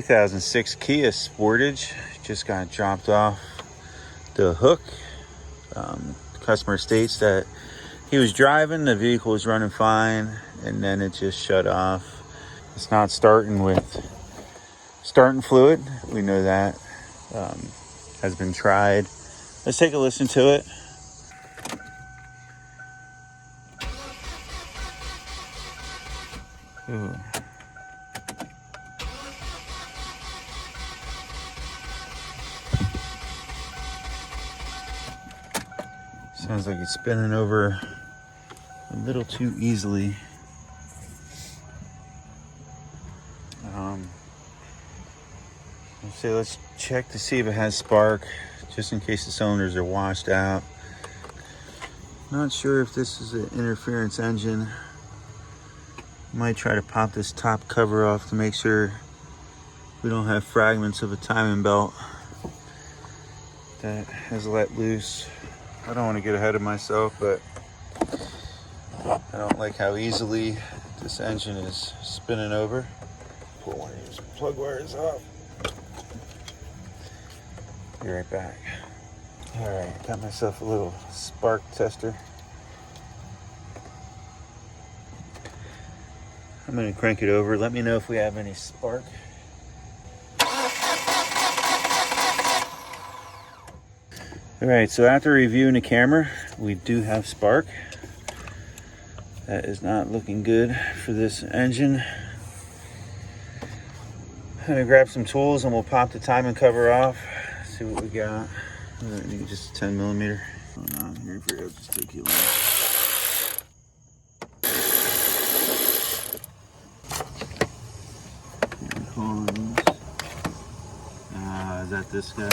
2006 Kia Sportage just got dropped off the hook. The customer states that he was driving, the vehicle was running fine, and then it just shut off. It's not starting with starting fluid. We know that has been tried. Let's take a listen to it. Ooh. Sounds like it's spinning over a little too easily. Let's check to see if it has spark, just in case the cylinders are washed out. Not sure if this is an interference engine. Might try to pop this top cover off to make sure we don't have fragments of a timing belt that has let loose. I don't want to get ahead of myself, but I don't like how easily this engine is spinning over. Pull one of these plug wires off. Be right back. All right, got myself a little spark tester. I'm gonna crank it over. Let me know if we have any spark. All right, so after reviewing the camera, we do have spark. That is not looking good for this engine. I'm gonna grab some tools and we'll pop the timing cover off. See what we got. I need just a 10 millimeter. Hold on here for you. Just take you long. Is that this guy?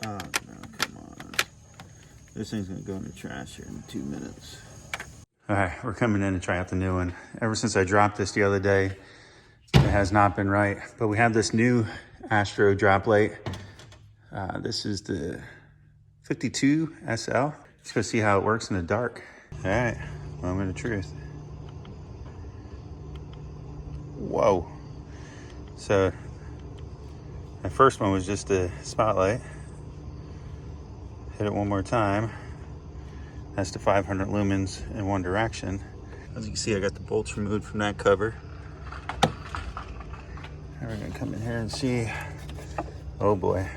Oh no, come on. This thing's gonna go in the trash here in 2 minutes. All right, we're coming in to try out the new one. Ever since I dropped this the other day, it has not been right. But we have this new Astro drop light. This is the 52 SL. Let's go see how it works in the dark. All right, moment of truth. Whoa. So my first one was just a spotlight. Hit it one more time. That's the 500 lumens in one direction. As you can see, I got the bolts removed from that cover. And we're gonna come in here and see. Oh boy.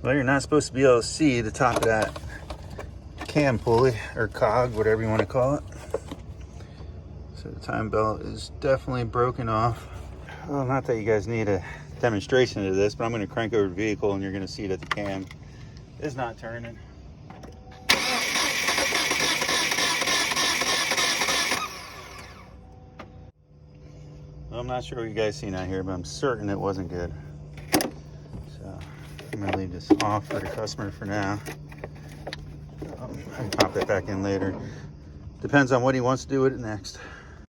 Well, you're not supposed to be able to see the top of that cam pulley or cog, whatever you want to call it. So the time belt is definitely broken off. Well, not that you guys need a demonstration of this, but I'm gonna crank over the vehicle and you're gonna see that the cam is not turning. I'm not sure what you guys seen out here, but I'm certain it wasn't good. So I'm gonna leave this off for the customer for now. I can pop that back in later. Depends on what he wants to do with it next.